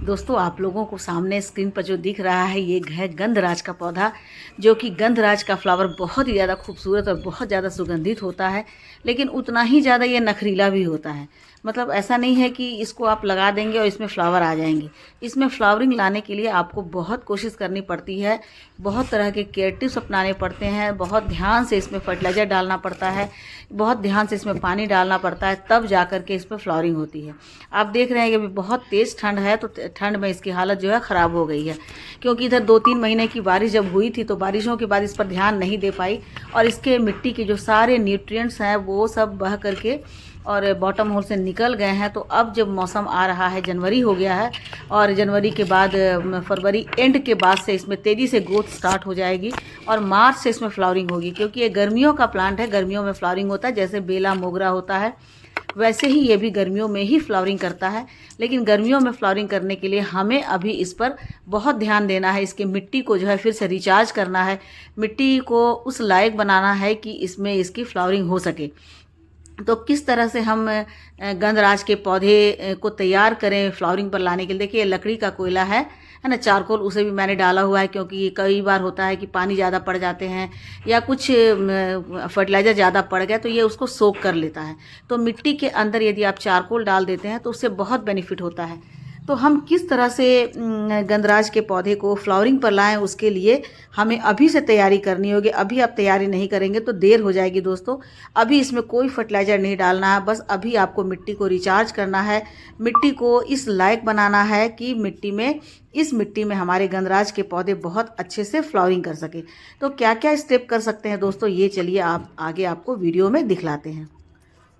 दोस्तों आप लोगों को सामने स्क्रीन पर जो दिख रहा है ये है गंधराज का पौधा, जो कि गंधराज का फ्लावर बहुत ही ज़्यादा खूबसूरत और बहुत ज़्यादा सुगंधित होता है, लेकिन उतना ही ज़्यादा ये नखरीला भी होता है। मतलब ऐसा नहीं है कि इसको आप लगा देंगे और इसमें फ्लावर आ जाएंगे। इसमें फ्लावरिंग लाने के लिए आपको बहुत कोशिश करनी पड़ती है, बहुत तरह के केयर टिप्स अपनाने पड़ते हैं, बहुत ध्यान से इसमें फर्टिलाइज़र डालना पड़ता है, बहुत ध्यान से इसमें पानी डालना पड़ता है, तब जा कर के इसमें फ्लावरिंग होती है। आप देख रहे हैं कि अभी बहुत तेज़ ठंड है, तो ठंड में इसकी हालत जो है ख़राब हो गई है, क्योंकि इधर 2-3 महीने की बारिश जब हुई थी तो बारिशों के बाद इस पर ध्यान नहीं दे पाई और इसके मिट्टी के जो सारे न्यूट्रिएंट्स हैं वो सब बह करके और बॉटम होल से निकल गए हैं। तो अब जब मौसम आ रहा है, जनवरी हो गया है और जनवरी के बाद फरवरी एंड के बाद से इसमें तेज़ी से ग्रोथ स्टार्ट हो जाएगी और मार्च से इसमें फ्लावरिंग होगी, क्योंकि ये गर्मियों का प्लांट है, गर्मियों में फ्लावरिंग होता है। जैसे बेला मोगरा होता है वैसे ही ये भी गर्मियों में ही फ्लावरिंग करता है, लेकिन गर्मियों में फ्लावरिंग करने के लिए हमें अभी इस पर बहुत ध्यान देना है। इसकी मिट्टी को जो है फिर से रिचार्ज करना है, मिट्टी को उस लायक बनाना है कि इसमें इसकी फ्लावरिंग हो सके। तो किस तरह से हम गंधराज के पौधे को तैयार करें फ्लावरिंग पर लाने के लिए। देखिए लकड़ी का कोयला है ना, चारकोल, उसे भी मैंने डाला हुआ है, क्योंकि कई बार होता है कि पानी ज़्यादा पड़ जाते हैं या कुछ फर्टिलाइज़र ज़्यादा पड़ गया तो ये उसको सोख कर लेता है। तो मिट्टी के अंदर यदि आप चारकोल डाल देते हैं तो उससे बहुत बेनिफिट होता है। तो हम किस तरह से गंधराज के पौधे को फ्लावरिंग पर लाएं, उसके लिए हमें अभी से तैयारी करनी होगी। अभी आप तैयारी नहीं करेंगे तो देर हो जाएगी दोस्तों। अभी इसमें कोई फर्टिलाइज़र नहीं डालना है, बस अभी आपको मिट्टी को रिचार्ज करना है, मिट्टी को इस लायक बनाना है कि इस मिट्टी में हमारे गंधराज के पौधे बहुत अच्छे से फ्लावरिंग कर सके। तो क्या क्या स्टेप कर सकते हैं दोस्तों, ये चलिए आप आगे आपको वीडियो में दिखलाते हैं।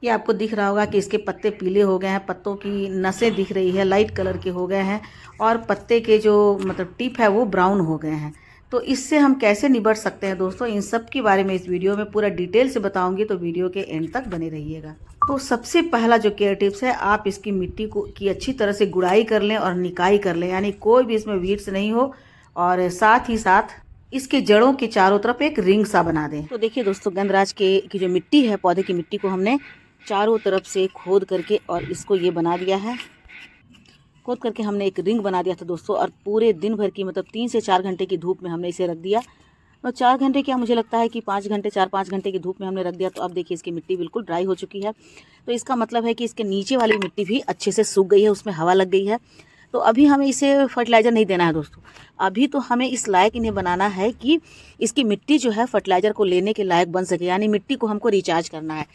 ये आपको दिख रहा होगा कि इसके पत्ते पीले हो गए हैं, पत्तों की नसें दिख रही है, लाइट कलर के हो गए हैं और पत्ते के जो मतलब टिप है वो ब्राउन हो गए हैं। तो इससे हम कैसे निपट सकते हैं दोस्तों, इन सब के बारे में इस वीडियो में पूरा डिटेल से बताऊंगी, तो वीडियो के एंड तक बने रहिएगा। तो सबसे पहला जो केयर टिप्स है, आप इसकी मिट्टी को की अच्छी तरह से गुड़ाई कर लें और निकाई कर लें, यानी कोई भी इसमें वीड्स नहीं हो, और साथ ही साथ इसके जड़ों के चारों तरफ एक रिंग सा बना दें। तो देखिए दोस्तों, गंधराज की जो मिट्टी है, पौधे की मिट्टी को हमने चारों तरफ से खोद करके और इसको ये बना दिया है। खोद करके हमने एक रिंग बना दिया था दोस्तों, और पूरे दिन भर की मतलब 3 से 4 घंटे की धूप में हमने इसे रख दिया। और 4 घंटे क्या, मुझे लगता है कि 5 घंटे, 4-5 घंटे की धूप में हमने रख दिया। तो अब देखिए इसकी मिट्टी बिल्कुल ड्राई हो चुकी है। तो इसका मतलब है कि इसके नीचे वाली मिट्टी भी अच्छे से सूख गई है, उसमें हवा लग गई है। तो अभी हमें इसे फर्टिलाइज़र नहीं देना है दोस्तों। अभी तो हमें इस लायक इन्हें बनाना है कि इसकी मिट्टी जो है फर्टिलाइज़र को लेने के लायक बन सके, यानी मिट्टी को हमको रिचार्ज करना है।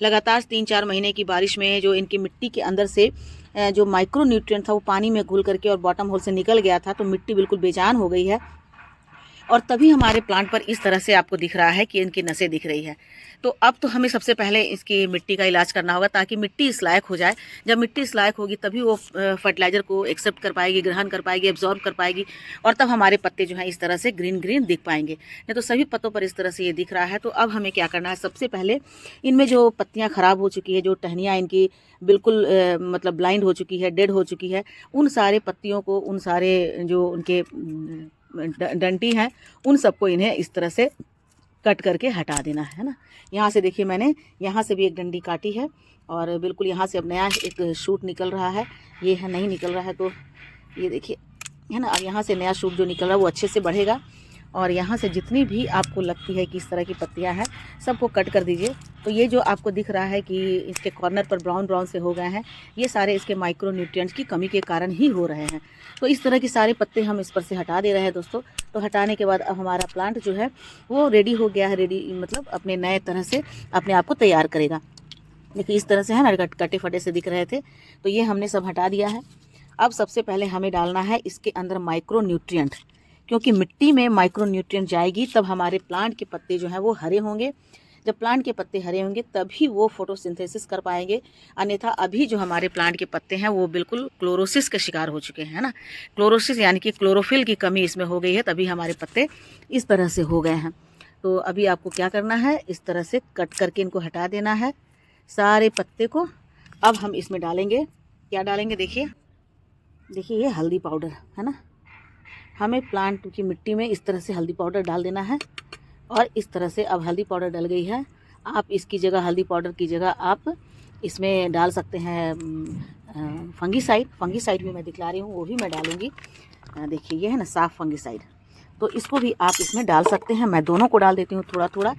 लगातार 3-4 महीने की बारिश में जो इनकी मिट्टी के अंदर से जो माइक्रो न्यूट्रिएंट था वो पानी में घुल करके और बॉटम होल से निकल गया था, तो मिट्टी बिल्कुल बेजान हो गई है। और तभी हमारे प्लांट पर इस तरह से आपको दिख रहा है कि इनकी नसें दिख रही है। तो अब तो हमें सबसे पहले इसकी मिट्टी का इलाज करना होगा, ताकि मिट्टी इस लायक हो जाए। जब मिट्टी इस लायक होगी तभी वो फर्टिलाइज़र को एक्सेप्ट कर पाएगी, ग्रहण कर पाएगी, एब्जॉर्ब कर पाएगी, और तब हमारे पत्ते जो हैं इस तरह से ग्रीन ग्रीन दिख पाएंगे। नहीं तो सभी पत्तों पर इस तरह से ये दिख रहा है। तो अब हमें क्या करना है, सबसे पहले इनमें जो पत्तियाँ ख़राब हो चुकी है, जो टहनियाँ इनकी बिल्कुल मतलब ब्लाइंड हो चुकी है, डेड हो चुकी है, उन सारे पत्तियों को, उन सारे जो उनके डंटी हैं, उन सबको इन्हें इस तरह से कट करके हटा देना है ना। यहाँ से देखिए मैंने यहाँ से भी एक डंडी काटी है और बिल्कुल यहाँ से अब नया एक शूट निकल रहा है। ये है नहीं निकल रहा है, तो ये देखिए है ना, अब यहाँ से नया शूट जो निकल रहा है वो अच्छे से बढ़ेगा। और यहाँ से जितनी भी आपको लगती है कि इस तरह की पत्तियाँ हैं, सबको कट कर दीजिए। तो ये जो आपको दिख रहा है कि इसके कॉर्नर पर ब्राउन ब्राउन से हो गए हैं, ये सारे इसके माइक्रो न्यूट्रिएंट्स की कमी के कारण ही हो रहे हैं। तो इस तरह के सारे पत्ते हम इस पर से हटा दे रहे हैं दोस्तों। तो हटाने के बाद अब हमारा प्लांट जो है वो रेडी हो गया है, रेडी मतलब अपने नए तरह से अपने आप को तैयार करेगा। देखिए इस तरह से है ना, कटे फटे से दिख रहे थे, तो ये हमने सब हटा दिया है। अब सबसे पहले हमें डालना है इसके अंदर माइक्रो न्यूट्रिएंट, क्योंकि मिट्टी में माइक्रो न्यूट्रिएंट जाएगी तब हमारे प्लांट के पत्ते जो हैं वो हरे होंगे। जब प्लांट के पत्ते हरे होंगे तभी वो फोटोसिंथेसिस कर पाएंगे, अन्यथा अभी जो हमारे प्लांट के पत्ते हैं वो बिल्कुल क्लोरोसिस के शिकार हो चुके हैं ना। क्लोरोसिस यानी कि क्लोरोफिल की कमी इसमें हो गई है, तभी हमारे पत्ते इस तरह से हो गए हैं। तो अभी आपको क्या करना है, इस तरह से कट करके इनको हटा देना है सारे पत्ते को। अब हम इसमें डालेंगे, क्या डालेंगे, देखिए ये हल्दी पाउडर है ना। हमें प्लांट की मिट्टी में इस तरह से हल्दी पाउडर डाल देना है, और इस तरह से अब हल्दी पाउडर डल गई है। आप इसकी जगह, हल्दी पाउडर की जगह आप इसमें डाल सकते हैं फंगीसाइड भी मैं दिखला रही हूँ, वो भी मैं डालूँगी। देखिए ये है ना साफ फंगीसाइड, तो इसको भी आप इसमें डाल सकते हैं। मैं दोनों को डाल देती हूँ थोड़ा थोड़ा,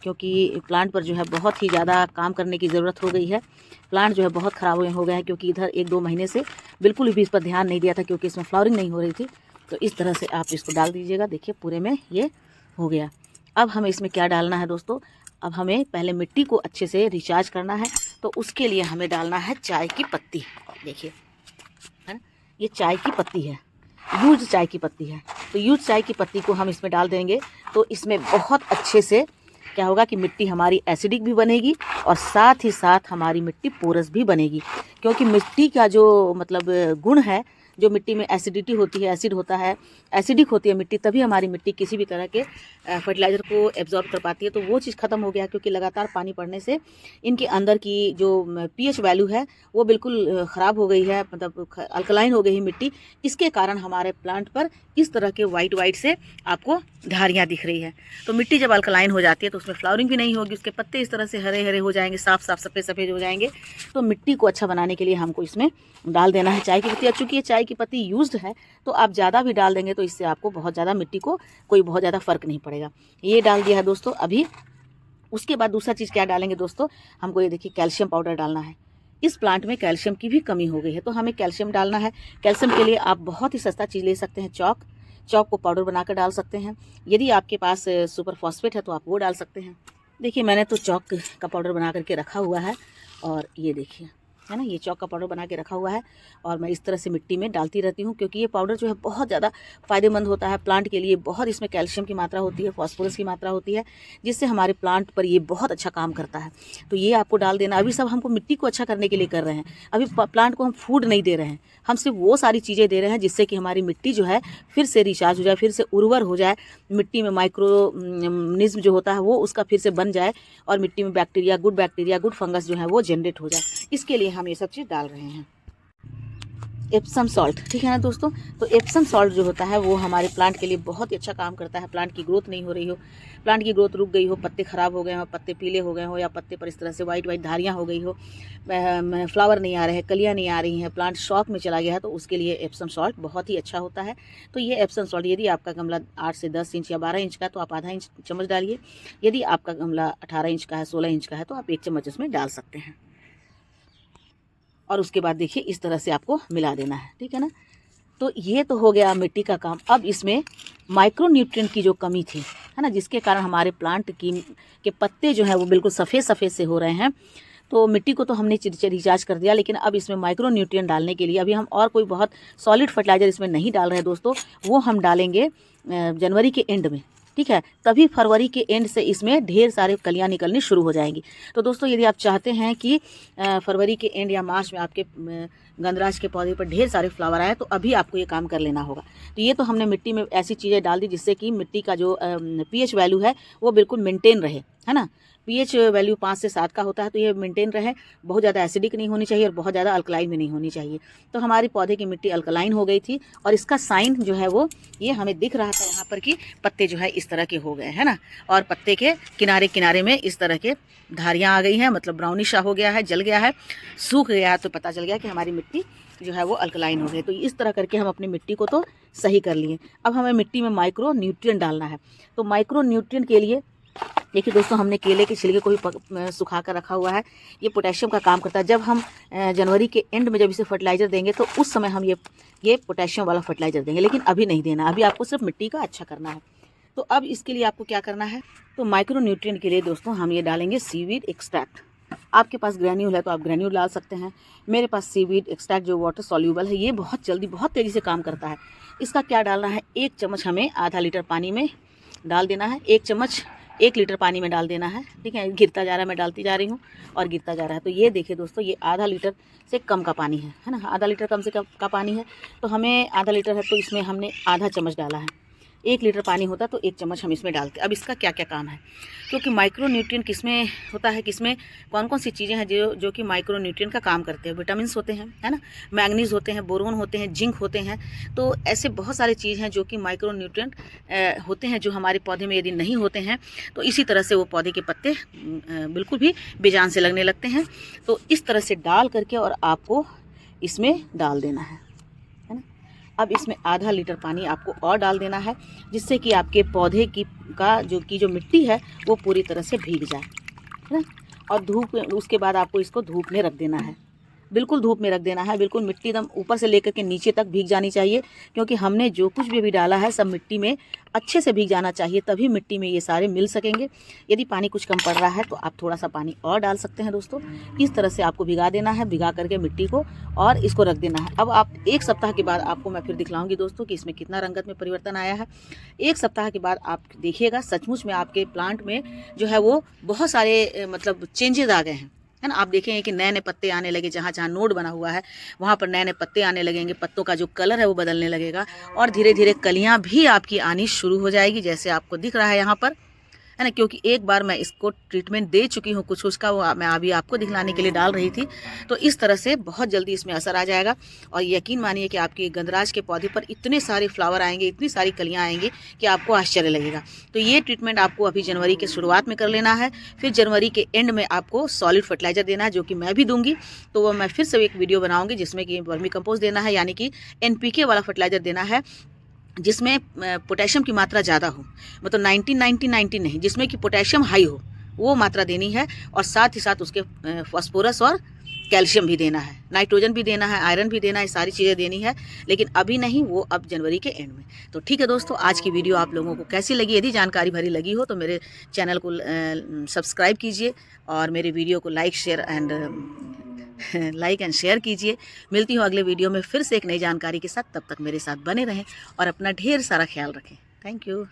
क्योंकि प्लांट पर जो है बहुत ही ज़्यादा काम करने की ज़रूरत हो गई है। प्लांट जो है बहुत ख़राब हो गया है, क्योंकि इधर 1-2 महीने से बिल्कुल भी इस पर ध्यान नहीं दिया था, क्योंकि इसमें फ्लावरिंग नहीं हो रही थी। तो इस तरह से आप इसको डाल दीजिएगा। देखिए पूरे में ये हो गया। अब हमें इसमें क्या डालना है दोस्तों, अब हमें पहले मिट्टी को अच्छे से रिचार्ज करना है। तो उसके लिए हमें डालना है चाय की पत्ती। देखिए है ना, ये चाय की पत्ती है, यूज चाय की पत्ती है। तो यूज चाय की पत्ती को हम इसमें डाल देंगे, तो इसमें बहुत अच्छे से क्या होगा कि मिट्टी हमारी एसिडिक भी बनेगी और साथ ही साथ हमारी मिट्टी पोरस भी बनेगी। क्योंकि मिट्टी का जो मतलब गुण है, जो मिट्टी में एसिडिटी होती है, एसिड होता है, एसिडिक होती है मिट्टी, तभी हमारी मिट्टी किसी भी तरह के फर्टिलाइज़र को एब्जॉर्ब कर पाती है। तो वो चीज़ ख़त्म हो गया, क्योंकि लगातार पानी पड़ने से इनके अंदर की जो पीएच वैल्यू है वो बिल्कुल ख़राब हो गई है, मतलब अल्कलाइन हो गई है मिट्टी। इसके कारण हमारे प्लांट पर इस तरह के वाइट से आपको धारियाँ दिख रही है। तो मिट्टी जब अल्कलाइन हो जाती है तो उसमें फ्लावरिंग भी नहीं होगी, उसके पत्ते इस तरह से हरे हरे हो जाएंगे, साफ सफ़ेद हो जाएंगे। तो मिट्टी को अच्छा बनाने के लिए हमको इसमें डाल देना है चाय की पत्ती। चूँकि ये चाय की पत्ती यूज्ड है, तो आप ज़्यादा भी डाल देंगे तो इससे आपको बहुत ज़्यादा मिट्टी को कोई बहुत ज़्यादा फ़र्क नहीं पड़ेगा। ये डाल दिया है दोस्तों अभी। उसके बाद दूसरा चीज़ क्या डालेंगे दोस्तों, हमको ये देखिए कैल्शियम पाउडर डालना है। इस प्लांट में कैल्शियम की भी कमी हो गई है, तो हमें कैल्शियम डालना है। कैल्शियम के लिए आप बहुत ही सस्ता चीज़ ले सकते हैं, चौक को पाउडर बनाकर डाल सकते हैं। यदि आपके पास सुपर फॉस्फेट है तो आप वो डाल सकते हैं। देखिए मैंने तो चौक का पाउडर बना करके रखा हुआ है, और ये देखिए है ना, ये चौक का पाउडर बना के रखा हुआ है, और मैं इस तरह से मिट्टी में डालती रहती हूँ। क्योंकि ये पाउडर जो है बहुत ज़्यादा फ़ायदेमंद होता है प्लांट के लिए। बहुत इसमें कैल्शियम की मात्रा होती है, फॉस्फोरस की मात्रा होती है, जिससे हमारे प्लांट पर ये बहुत अच्छा काम करता है। तो ये आपको डाल देना। अभी सब हमको मिट्टी को अच्छा करने के लिए कर रहे हैं, अभी प्लांट को हम फूड नहीं दे रहे हैं, हम सिर्फ वो सारी चीज़ें दे रहे हैं जिससे कि हमारी मिट्टी जो है फिर से रिचार्ज हो जाए, फिर से उर्वर हो जाए, मिट्टी में माइक्रोनिज्म जो होता है वो उसका फिर से बन जाए, और मिट्टी में बैक्टीरिया, गुड फंगस जो है वो जनरेट हो जाए। इसके लिए हम ये सब चीज़ डाल रहे हैं। एप्सम सॉल्ट, ठीक है ना दोस्तों। तो एप्सम सॉल्ट जो होता है वो हमारे प्लांट के लिए बहुत ही अच्छा काम करता है। प्लांट की ग्रोथ नहीं हो रही हो, प्लांट की ग्रोथ रुक गई हो, पत्ते ख़राब हो गए हो, पत्ते पीले हो गए हो, या पत्ते पर इस तरह से वाइट धारियाँ हो गई हो, फ्लावर नहीं आ रहे हैं, कलियाँ नहीं आ रही हैं, प्लांट शॉक में चला गया है, तो उसके लिए एप्सम सॉल्ट बहुत ही अच्छा होता है। तो ये एप्सम सॉल्ट, यदि आपका गमला 8 से 10 इंच या 12 इंच का है तो आप आधा इंच चम्मच डालिए। यदि आपका गमला 18 इंच का है, 16 इंच का है, तो आप 1 चम्मच इसमें डाल सकते हैं। और उसके बाद देखिए इस तरह से आपको मिला देना है, ठीक है ना। तो ये तो हो गया मिट्टी का काम। अब इसमें माइक्रो न्यूट्रिएंट की जो कमी थी, है ना, जिसके कारण हमारे प्लांट के पत्ते जो हैं वो बिल्कुल सफ़ेद से हो रहे हैं, तो मिट्टी को तो हमने रिचार्ज कर दिया, लेकिन अब इसमें माइक्रो न्यूट्रिएंट डालने के लिए अभी हम और कोई बहुत सॉलिड फर्टिलाइज़र इसमें नहीं डाल रहे हैं दोस्तों। वो हम डालेंगे जनवरी के एंड में, ठीक है। तभी फरवरी के एंड से इसमें ढेर सारे कलियां निकलनी शुरू हो जाएंगी। तो दोस्तों यदि आप चाहते हैं कि फरवरी के एंड या मार्च में आपके गंधराज के पौधे पर ढेर सारे फ्लावर आए, तो अभी आपको ये काम कर लेना होगा। तो ये तो हमने मिट्टी में ऐसी चीज़ें डाल दी जिससे कि मिट्टी का जो पीएच वैल्यू है वो बिल्कुल मेंटेन रहे, है ना। पीएच वैल्यू 5 से 7 का होता है, तो ये मेंटेन रहे, बहुत ज़्यादा एसिडिक नहीं होनी चाहिए और बहुत ज़्यादा अल्कलाइन भी नहीं होनी चाहिए। तो हमारी पौधे की मिट्टी अल्कलाइन हो गई थी, और इसका साइन जो है वो ये हमें दिख रहा था यहाँ पर कि पत्ते जो है इस तरह के हो गए, है ना, और पत्ते के किनारे में इस तरह के धारियाँ आ गई हैं, मतलब ब्राउनिश हो गया है, जल गया है, सूख गया है, तो पता चल गया कि हमारी मिट्टी जो है वो अल्कलाइन हो गई। तो इस तरह करके हम अपनी मिट्टी को तो सही कर लिए। अब हमें मिट्टी में माइक्रो न्यूट्रिएंट डालना है। तो माइक्रो न्यूट्रिएंट के लिए देखिए दोस्तों, हमने केले के छिलके को भी सुखा कर रखा हुआ है। ये पोटेशियम का काम करता है। जब हम जनवरी के एंड में जब इसे फर्टिलाइज़र देंगे तो उस समय हम ये पोटेशियम वाला फर्टिलाइज़र देंगे, लेकिन अभी नहीं देना। अभी आपको सिर्फ मिट्टी का अच्छा करना है। तो अब इसके लिए आपको क्या करना है, तो माइक्रो न्यूट्रिएंट के लिए दोस्तों हम ये डालेंगे सीवीड एक्सट्रैक्ट। आपके पास ग्रैन्यूल है तो आप ग्रैन्यूल डाल सकते हैं। मेरे पास सीवीड एक्सट्रैक्ट जो वाटर सॉल्यूबल है, ये बहुत जल्दी बहुत तेज़ी से काम करता है। इसका क्या डालना है, 1 चम्मच हमें आधा लीटर पानी में डाल देना है। 1 चम्मच 1 लीटर पानी में डाल देना है, ठीक है। गिरता जा रहा है, मैं डालती जा रही हूँ और गिरता जा रहा है। तो ये देखिए दोस्तों, ये आधा लीटर से कम का पानी है ना, आधा लीटर कम से कम का पानी है। तो हमें आधा लीटर है तो इसमें हमने आधा चम्मच डाला है। 1 लीटर पानी होता तो 1 चम्मच हम इसमें डालते। अब इसका क्या क्या काम है, क्योंकि माइक्रो न्यूट्रिएंट किसमें होता है, किसमें कौन कौन सी चीज़ें हैं जो कि माइक्रो न्यूट्रिएंट का काम करते हैं। विटामिन्स होते हैं, है ना, मैग्नीज होते हैं, बोरोन होते हैं, जिंक होते हैं। तो ऐसे बहुत सारी चीज़ हैं जो कि माइक्रो न्यूट्रिएंट होते हैं, जो हमारे पौधे में यदि नहीं होते हैं तो इसी तरह से वो पौधे के पत्ते बिल्कुल भी बेजान से लगने लगते हैं। तो इस तरह से डाल करके और आपको इसमें डाल देना है ना। अब इसमें आधा लीटर पानी आपको और डाल देना है, जिससे कि आपके पौधे की जो मिट्टी है वो पूरी तरह से भीग जाए, है ना। और उसके बाद आपको इसको धूप में रख देना है, बिल्कुल धूप में रख देना है। बिल्कुल मिट्टी एकदम ऊपर से लेकर के नीचे तक भीग जानी चाहिए, क्योंकि हमने जो कुछ भी अभी डाला है सब मिट्टी में अच्छे से भीग जाना चाहिए, तभी मिट्टी में ये सारे मिल सकेंगे। यदि पानी कुछ कम पड़ रहा है तो आप थोड़ा सा पानी और डाल सकते हैं दोस्तों। इस तरह से आपको भिगा देना है, भिगा करके मिट्टी को और इसको रख देना है। अब आप 1 सप्ताह के बाद आपको मैं फिर दिखलाऊंगी दोस्तों कि इसमें कितना रंगत में परिवर्तन आया है। 1 सप्ताह के बाद आप देखिएगा सचमुच में आपके प्लांट में जो है वो बहुत सारे मतलब चेंजेस आ गए हैं, है ना। आप देखेंगे कि नए नए पत्ते आने लगे, जहाँ जहाँ नोड बना हुआ है वहाँ पर नए नए पत्ते आने लगेंगे, पत्तों का जो कलर है वो बदलने लगेगा और धीरे धीरे कलियाँ भी आपकी आनी शुरू हो जाएगी, जैसे आपको दिख रहा है यहाँ पर, है ना। क्योंकि एक बार मैं इसको ट्रीटमेंट दे चुकी हूँ, कुछ उसका वो मैं अभी आपको दिखलाने के लिए डाल रही थी। तो इस तरह से बहुत जल्दी इसमें असर आ जाएगा और यकीन मानिए कि आपके गंधराज के पौधे पर इतने सारे फ्लावर आएंगे, इतनी सारी कलियाँ आएंगी कि आपको आश्चर्य लगेगा। तो ये ट्रीटमेंट आपको अभी जनवरी के शुरुआत में कर लेना है, फिर जनवरी के एंड में आपको सॉलिड फर्टिलाइज़र देना है, जो कि मैं भी दूंगी। तो वो मैं फिर से एक वीडियो बनाऊँगी जिसमें कि वर्मी कंपोस्ट देना है, यानी कि NPK वाला फर्टिलाइज़र देना है, जिसमें पोटेशियम की मात्रा ज़्यादा हो, मतलब 90-90-90 नहीं, जिसमें कि पोटेशियम हाई हो, वो मात्रा देनी है। और साथ ही साथ उसके फास्फोरस और कैल्शियम भी देना है, नाइट्रोजन भी देना है, आयरन भी देना है, सारी चीज़ें देनी है, लेकिन अभी नहीं, वो अब जनवरी के एंड में। तो ठीक है दोस्तों, आज की वीडियो आप लोगों को कैसी लगी? यदि जानकारी भरी लगी हो तो मेरे चैनल को सब्सक्राइब कीजिए और मेरे वीडियो को लाइक एंड शेयर कीजिए। मिलती हूँ अगले वीडियो में फिर से एक नई जानकारी के साथ। तब तक मेरे साथ बने रहें और अपना ढेर सारा ख्याल रखें। Thank you.